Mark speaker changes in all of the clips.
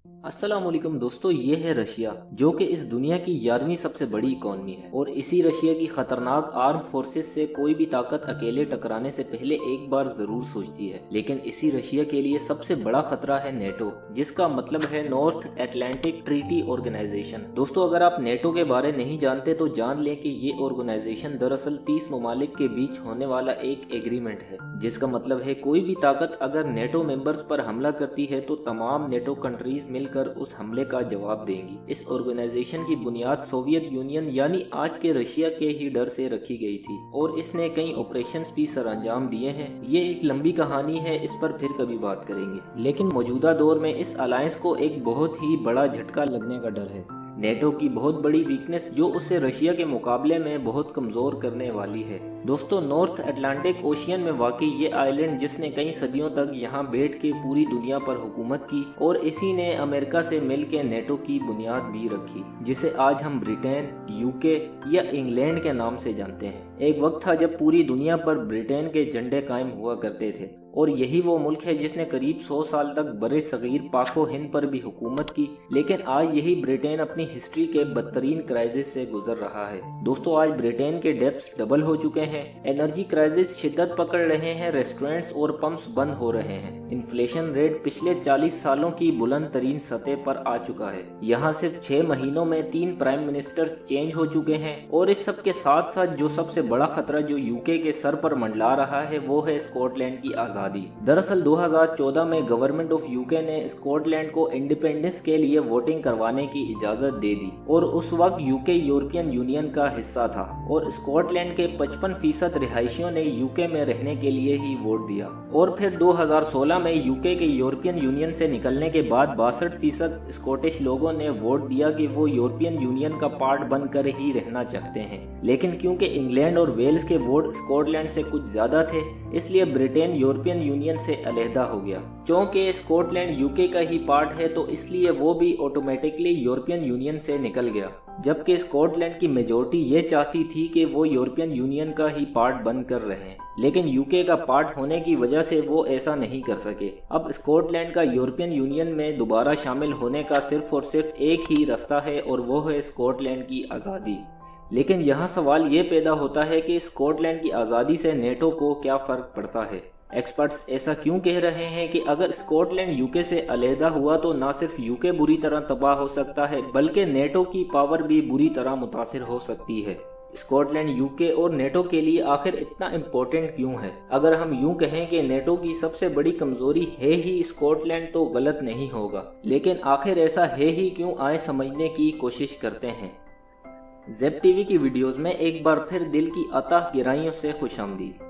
Speaker 1: अस्सलाम वालेकुम दोस्तों, ये है रशिया जो कि इस दुनिया की 11वीं सबसे बड़ी इकॉनमी है और इसी रशिया की खतरनाक आर्म फोर्सेस से कोई भी ताकत अकेले टकराने से पहले एक बार जरूर सोचती है। लेकिन इसी रशिया के लिए सबसे बड़ा खतरा है नेटो, जिसका मतलब है नॉर्थ एटलांटिक ट्रीटी ऑर्गेनाइजेशन। दोस्तों, अगर आप नेटो के बारे नहीं जानते तो जान लें कि ये ऑर्गेनाइजेशन दरअसल 30 ममालिक के बीच होने वाला एक एग्रीमेंट है, जिसका मतलब है कोई भी ताकत अगर नेटो मेंबर्स पर हमला करती है तो तमाम नेटो कंट्रीज मिलकर उस हमले का जवाब देंगी। इस ऑर्गेनाइजेशन की बुनियाद सोवियत यूनियन यानी आज के रशिया के ही डर से रखी गई थी और इसने कई ऑपरेशंस भी सरअंजाम दिए हैं। ये एक लंबी कहानी है, इस पर फिर कभी बात करेंगे। लेकिन मौजूदा दौर में इस अलायंस को एक बहुत ही बड़ा झटका लगने का डर है। नेटो की बहुत बड़ी वीकनेस जो उसे रशिया के मुकाबले में बहुत कमजोर करने वाली है। दोस्तों, नॉर्थ अटलांटिक ओशियन में वाकई ये आइलैंड जिसने कई सदियों तक यहाँ बैठ के पूरी दुनिया पर हुकूमत की और इसी ने अमेरिका से मिलकर नेटो की बुनियाद भी रखी, जिसे आज हम ब्रिटेन, यूके या इंग्लैंड के नाम से जानते हैं। एक वक्त था जब पूरी दुनिया पर ब्रिटेन के झंडे कायम हुआ करते थे और यही वो मुल्क है जिसने करीब 100 साल तक बड़े सगीर पाको हिंद पर भी हुकूमत की। लेकिन आज यही ब्रिटेन अपनी हिस्ट्री के बदतरीन क्राइसिस से गुजर रहा है। दोस्तों, आज ब्रिटेन के डेब्ट्स डबल हो चुके हैं, एनर्जी क्राइसिस शिद्दत पकड़ रहे हैं, रेस्टोरेंट्स और पंप्स बंद हो रहे हैं, इन्फ्लेशन रेट पिछले 40 सालों की बुलंद तरीन सतह पर आ चुका है। यहाँ सिर्फ 6 महीनों में 3 प्राइम मिनिस्टर्स चेंज हो चुके हैं और इस सब के साथ साथ जो सबसे बड़ा खतरा जो यूके के सर पर मंडला रहा है वो है स्कॉटलैंड की आजादी। दरअसल 2014 में गवर्नमेंट ऑफ यूके ने स्कॉटलैंड को इंडिपेंडेंस के लिए वोटिंग करवाने की इजाजत दे दी और उस वक्त यूके यूरोपियन यूनियन का हिस्सा था और स्कॉटलैंड के 55% रिहायशियों ने यूके में रहने के लिए ही वोट दिया। और फिर 2016 में यूके के यूरोपियन यूनियन से निकलने के बाद 62% स्कॉटिश लोगों ने वोट दिया कि वो यूरोपियन यूनियन का पार्ट बनकर ही रहना चाहते हैं। लेकिन क्योंकि इंग्लैंड और वेल्स के वोट स्कॉटलैंड से कुछ ज्यादा थे, इसलिए ब्रिटेन यूरोपियन यूनियन से अलहदा हो गया। क्योंकि स्कॉटलैंड यूके का ही पार्ट है तो इसलिए वो भी ऑटोमेटिकली यूरोपियन यूनियन से निकल गया, जबकि स्कॉटलैंड की मेजॉरिटी ये चाहती थी कि वो यूरोपियन यूनियन का ही पार्ट बनकर रहें। लेकिन यूके का पार्ट होने की वजह से वो ऐसा नहीं कर सके। अब स्कॉटलैंड का यूरोपियन यूनियन में दोबारा शामिल होने का सिर्फ और सिर्फ एक ही रास्ता है और वो है स्कॉटलैंड की आज़ादी। लेकिन यहाँ सवाल ये पैदा होता है कि स्कॉटलैंड की आज़ादी से नेटो को क्या फ़र्क पड़ता है। एक्सपर्ट्स ऐसा क्यों कह रहे हैं कि अगर स्कॉटलैंड यूके से अलहदा हुआ तो न सिर्फ यूके बुरी तरह तबाह हो सकता है बल्कि नेटो की पावर भी बुरी तरह मुतासिर हो सकती है। स्कॉटलैंड यूके और नेटो के लिए आखिर इतना इम्पोर्टेंट क्यों है? अगर हम यूं कहें कि नेटो की सबसे बड़ी कमजोरी है ही स्कॉटलैंड तो गलत नहीं होगा। लेकिन आखिर ऐसा है ही क्यों, आए समझने की कोशिश करते हैं। ज़ेब टीवी की वीडियोस में एक बार फिर दिल की अताह गहराइयों से खुशामदीद।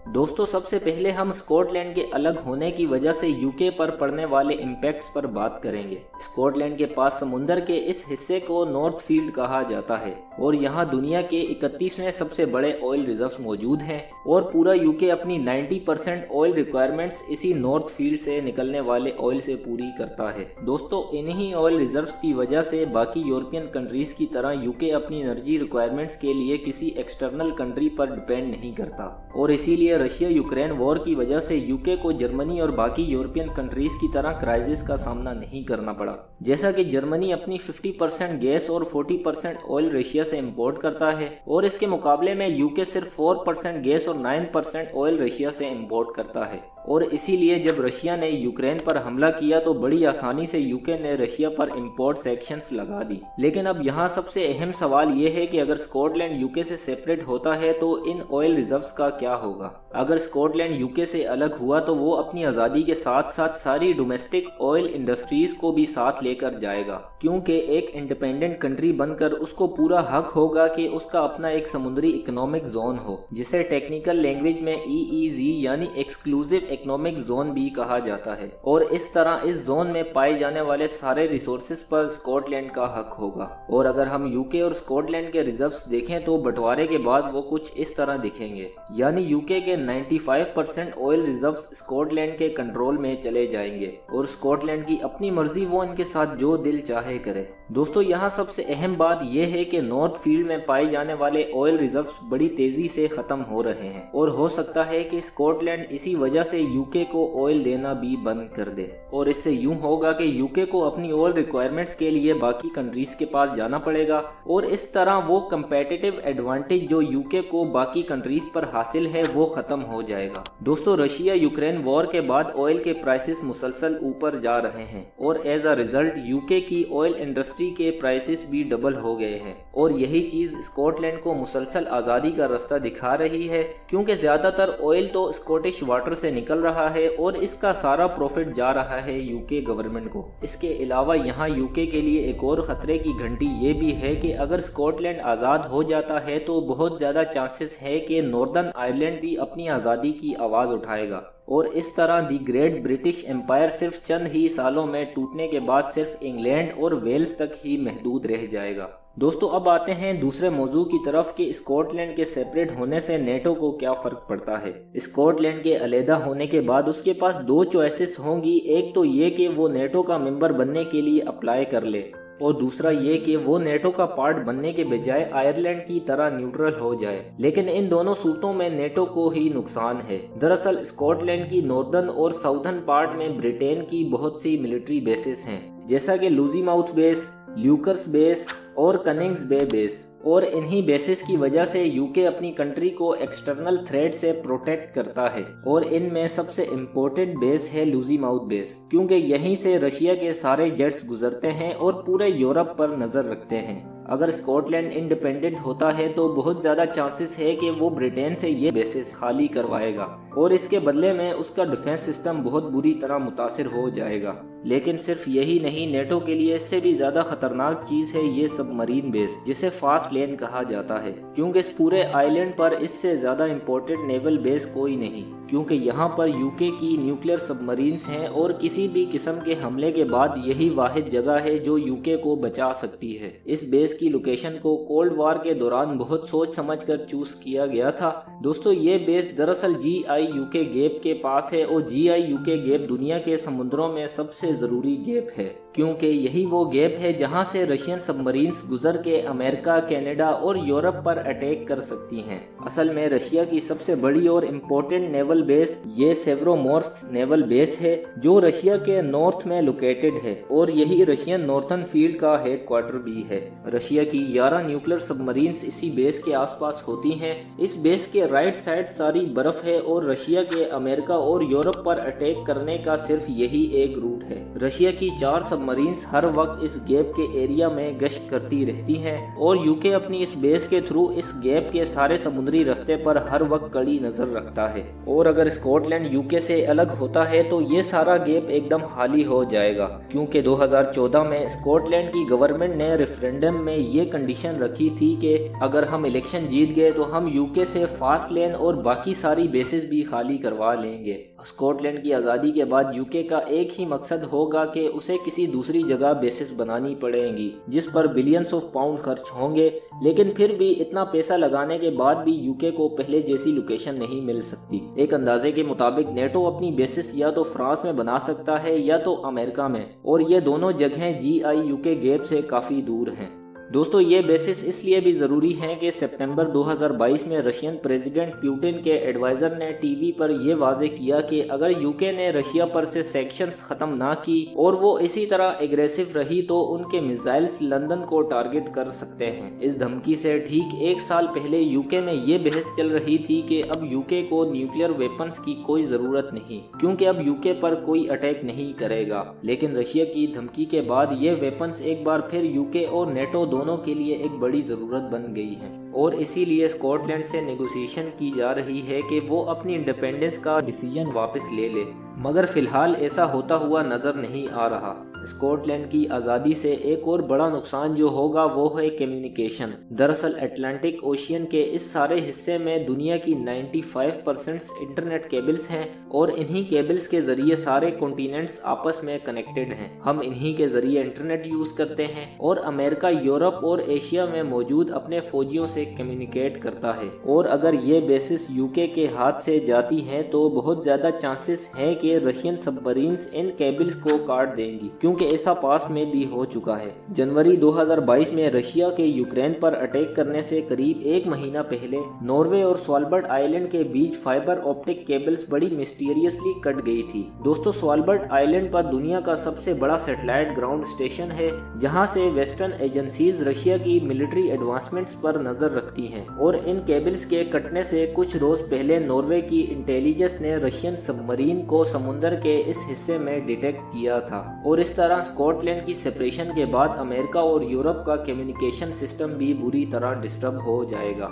Speaker 1: दोस्तों, सबसे पहले हम स्कॉटलैंड के अलग होने की वजह से यूके पर पड़ने वाले इम्पैक्ट्स पर बात करेंगे। स्कॉटलैंड के पास समुंदर के इस हिस्से को नॉर्थ फील्ड कहा जाता है और यहाँ दुनिया के 31वें सबसे बड़े ऑयल रिजर्व्स मौजूद हैं और पूरा यूके अपनी 90% ऑयल रिक्वायरमेंट्स इसी नॉर्थ फील्ड से निकलने वाले ऑयल से पूरी करता है। दोस्तों, इन्हीं ऑयल रिजर्व्स की वजह से बाकी यूरोपियन कंट्रीज की तरह यूके अपनी एनर्जी रिक्वायरमेंट्स के लिए किसी एक्सटर्नल कंट्री पर डिपेंड नहीं करता और इसीलिए रशिया यूक्रेन वॉर की वजह से यूके को जर्मनी और बाकी यूरोपियन कंट्रीज की तरह क्राइसिस का सामना नहीं करना पड़ा। जैसा कि जर्मनी अपनी 50% गैस और 40% ऑयल रशिया से इंपोर्ट करता है और इसके मुकाबले में यूके सिर्फ 4% गैस और 9% ऑयल रशिया से इंपोर्ट करता है। और इसीलिए जब रशिया ने यूक्रेन पर हमला किया तो बड़ी आसानी से यूके ने रशिया पर इंपोर्ट सैंक्शंस लगा दी। लेकिन अब यहाँ सबसे अहम सवाल ये है कि अगर स्कॉटलैंड यूके से सेपरेट होता है तो इन ऑयल रिजर्व्स का क्या होगा। अगर स्कॉटलैंड यूके से अलग हुआ तो वो अपनी आज़ादी के साथ साथ सारी डोमेस्टिक ऑयल इंडस्ट्रीज को भी साथ लेकर जाएगा, क्योंकि एक इंडिपेंडेंट कंट्री बनकर उसको पूरा हक होगा कि उसका अपना एक समुद्री इकोनॉमिक जोन हो, जिसे टेक्निकल लैंग्वेज में EEZ यानी एक्सक्लूसिव इकोनॉमिक जोन भी कहा जाता है। और इस तरह इस जोन में पाए जाने वाले सारे रिसोर्सेज पर स्कॉटलैंड का हक होगा। और अगर हम यूके और स्कॉटलैंड के रिजर्व्स देखें तो बंटवारे के बाद वो कुछ इस तरह दिखेंगे, यानी यूके के 95% ऑयल रिजर्व्स स्कॉटलैंड के कंट्रोल में चले जाएंगे और स्कॉटलैंड की अपनी मर्जी वो इनके साथ जो दिल चाहे करे। दोस्तों, यहाँ सबसे अहम बात यह है कि नॉर्थ फील्ड में पाए जाने वाले ऑयल रिजर्व्स बड़ी तेजी से खत्म हो रहे हैं और हो सकता है कि स्कॉटलैंड इसी वजह से से यूके को ऑयल देना भी बंद कर दे। और इससे यूं होगा कि यूके को अपनी ऑयल रिक्वायरमेंट्स के लिए बाकी कंट्रीज के पास जाना पड़ेगा और इस तरह वो कंपेटिटिव एडवांटेज जो यूके को बाकी कंट्रीज पर हासिल है वो खत्म हो जाएगा। दोस्तों, रशिया यूक्रेन वॉर के बाद ऑयल के प्राइसेस मुसलसल ऊपर जा रहे हैं और एज अ रिजल्ट यूके की ऑयल इंडस्ट्री के प्राइसेस भी डबल हो गए हैं और यही चीज स्कॉटलैंड को मुसलसल आज़ादी का रास्ता दिखा रही है, क्योंकि ज्यादातर ऑयल तो स्कॉटिश वाटर से निकल रहा है और इसका सारा प्रॉफिट जा रहा है यूके गवर्नमेंट को। इसके अलावा यहाँ यूके के लिए एक और खतरे की घंटी ये भी है कि अगर स्कॉटलैंड आज़ाद हो जाता है तो बहुत ज़्यादा चांसेस है कि नॉर्दर्न आयरलैंड भी अपनी आज़ादी की आवाज़ उठाएगा और इस तरह दी ग्रेट ब्रिटिश एम्पायर सिर्फ चंद ही सालों में टूटने के बाद सिर्फ इंग्लैंड और वेल्स तक ही महदूद रह जाएगा। दोस्तों, अब आते हैं दूसरे मौजू की तरफ कि स्कॉटलैंड के सेपरेट होने से नेटो को क्या फर्क पड़ता है। स्कॉटलैंड के अलहदा होने के बाद उसके पास दो चॉइसेस होंगी, एक तो ये कि वो नेटो का मेंबर बनने के लिए अप्लाई कर ले और दूसरा ये कि वो नेटो का पार्ट बनने के बजाय आयरलैंड की तरह न्यूट्रल हो जाए। लेकिन इन दोनों सूरतों में नेटो को ही नुकसान है। दरअसल स्कॉटलैंड की नॉर्दर्न और साउथर्न पार्ट में ब्रिटेन की बहुत सी मिलिट्री बेसेस हैं, जैसा कि लूजीमाउथ बेस, ल्यूकर्स बेस और कनिंग्स बे बेस, और इन्हीं बेसिस की वजह से यूके अपनी कंट्री को एक्सटर्नल थ्रेट से प्रोटेक्ट करता है और इनमें सबसे इम्पोर्टेंट बेस है लूजीमाउथ बेस, क्योंकि यहीं से रशिया के सारे जेट्स गुजरते हैं और पूरे यूरोप पर नजर रखते हैं। अगर स्कॉटलैंड इंडिपेंडेंट होता है तो बहुत ज़्यादा चांसेस है कि वो ब्रिटेन से ये बेसिस खाली करवाएगा और इसके बदले में उसका डिफेंस सिस्टम बहुत बुरी तरह मुतासिर हो जाएगा। लेकिन सिर्फ यही नहीं, नेटो के लिए इससे भी ज़्यादा खतरनाक चीज़ है ये सबमरीन बेस, जिसे फास्ट लेन कहा जाता है, क्योंकि इस पूरे आइलैंड पर इससे ज़्यादा इम्पोर्टेंट नेवल बेस कोई नहीं, क्योंकि यहाँ पर यूके की न्यूक्लियर सबमरीन्स हैं और किसी भी किस्म के हमले के बाद यही वाहिद जगह है जो यूके को बचा सकती है। इस बेस की लोकेशन को कोल्ड वार के दौरान बहुत सोच समझकर चूज किया गया था। दोस्तों, ये बेस दरअसल GI यूके गैप के पास है और GI यूके गैप दुनिया के समुद्रों में सबसे जरूरी गैप है, क्योंकि यही वो गैप है जहां से रशियन सबमरीन्स गुजर के अमेरिका, कनाडा और यूरोप पर अटैक कर सकती हैं। असल में रशिया की सबसे बड़ी और इम्पोर्टेंट नेवल बेस ये सेवरोमोर्स्क नेवल बेस है, जो रशिया के नॉर्थ में लोकेटेड है और यही रशियन नॉर्थर्न फील्ड का हेडक्वार्टर भी है। रशिया की 11 न्यूक्लियर सबमरीन्स इसी बेस के आसपास होती हैं। इस बेस के राइट साइड सारी बर्फ है और रशिया के अमेरिका और यूरोप पर अटैक करने का सिर्फ यही एक रूट है। रशिया की 4 सबमरीन्स हर वक्त इस गैप के एरिया में गश्त करती रहती हैं और यूके अपनी इस बेस के थ्रू इस गैप के सारे समुद्री रास्ते पर हर वक्त कड़ी नजर रखता है। और अगर स्कॉटलैंड यूके से अलग होता है तो ये सारा गैप एकदम खाली हो जाएगा, क्योंकि 2014 में स्कॉटलैंड की गवर्नमेंट ने रेफरेंडम में ये कंडीशन रखी थी कि अगर हम इलेक्शन जीत गए तो हम यूके से फास्ट लेन और बाकी सारी बेसिस भी खाली करवा लेंगे। स्कॉटलैंड की आज़ादी के बाद यूके का एक ही मकसद होगा कि उसे किसी दूसरी जगह बेसिस बनानी पड़ेंगी जिस पर बिलियंस ऑफ पाउंड खर्च होंगे, लेकिन फिर भी इतना पैसा लगाने के बाद भी यूके को पहले जैसी लोकेशन नहीं मिल सकती। एक अंदाजे के मुताबिक नेटो अपनी बेसिस या तो फ्रांस में बना सकता है या तो अमेरिका में, और ये दोनों जगहें GI यूके गैप से काफ़ी दूर हैं। दोस्तों, ये बेसिस इसलिए भी ज़रूरी हैं कि सितंबर 2022 में रशियन प्रेसिडेंट पुतिन के एडवाइज़र ने टीवी पर यह वाजे किया कि अगर यूके ने रशिया पर से सैंक्शंस ख़त्म ना की और वो इसी तरह एग्रेसिव रही तो उनके मिसाइल्स लंदन को टारगेट कर सकते हैं। इस धमकी से ठीक एक साल पहले यूके में ये बहस चल रही थी कि अब यूके को न्यूक्लियर वेपन्स की कोई ज़रूरत नहीं, क्योंकि अब यूके पर कोई अटैक नहीं करेगा। लेकिन रशिया की धमकी के बाद ये वेपन्स एक बार फिर यूके और नेटो दोनों के लिए एक बड़ी जरूरत बन गई है और इसीलिए स्कॉटलैंड से नेगोशिएशन की जा रही है कि वो अपनी इंडिपेंडेंस का डिसीजन वापस ले ले, मगर फिलहाल ऐसा होता हुआ नजर नहीं आ रहा। स्कॉटलैंड की आज़ादी से एक और बड़ा नुकसान जो होगा वो है कम्युनिकेशन। दरअसल अटलांटिक ओशियन के इस सारे हिस्से में दुनिया की 95% इंटरनेट केबल्स हैं और इन्हीं केबल्स के जरिए सारे कॉन्टिनेंट्स आपस में कनेक्टेड हैं। हम इन्हीं के जरिए इंटरनेट यूज करते हैं और अमेरिका, यूरोप और एशिया में मौजूद अपने फौजियों से कम्युनिकेट करता है। और अगर ये बेसिस यूके के हाथ से जाती हैं तो बहुत ज्यादा चांसेस हैं कि रशियन सबमरीन्स इन केबल्स को काट देंगी, क्योंकि ऐसा पास्ट में भी हो चुका है। जनवरी 2022 में रशिया के यूक्रेन पर अटैक करने से करीब एक महीना पहले नॉर्वे और स्वालबर्ड आइलैंड के बीच फाइबर ऑप्टिक केबल्स बड़ी मिस्टीरियसली कट गई थी। दोस्तों, स्वालबर्ड आइलैंड पर दुनिया का सबसे बड़ा सैटेलाइट ग्राउंड स्टेशन है, जहां से वेस्टर्न एजेंसीज रशिया की मिलिट्री एडवांसमेंट्स पर नजर रखती हैं। और इन केबल्स के कटने से कुछ रोज पहले नॉर्वे की इंटेलिजेंस ने रशियन सबमरीन को समुद्र के इस हिस्से में डिटेक्ट किया था। और इस तरह स्कॉटलैंड की सेपरेशन के बाद अमेरिका और यूरोप का कम्युनिकेशन सिस्टम भी बुरी तरह डिस्टर्ब हो जाएगा।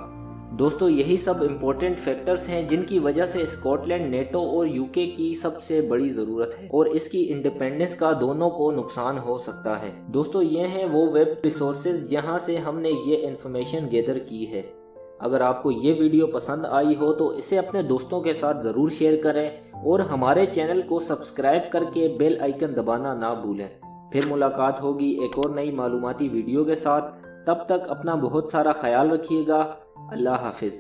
Speaker 1: दोस्तों, यही सब इम्पोर्टेंट फैक्टर्स हैं जिनकी वजह से स्कॉटलैंड नेटो और यूके की सबसे बड़ी ज़रूरत है और इसकी इंडिपेंडेंस का दोनों को नुकसान हो सकता है। दोस्तों, ये हैं वो वेब रिसोर्सेज जहां से हमने ये इन्फॉर्मेशन गैदर की है। अगर आपको ये वीडियो पसंद आई हो तो इसे अपने दोस्तों के साथ ज़रूर शेयर करें और हमारे चैनल को सब्सक्राइब करके बेल आइकन दबाना ना भूलें। फिर मुलाकात होगी एक और नई मालूमाती वीडियो के साथ। तब तक अपना बहुत सारा ख्याल रखिएगा। अल्लाह हाफिज़।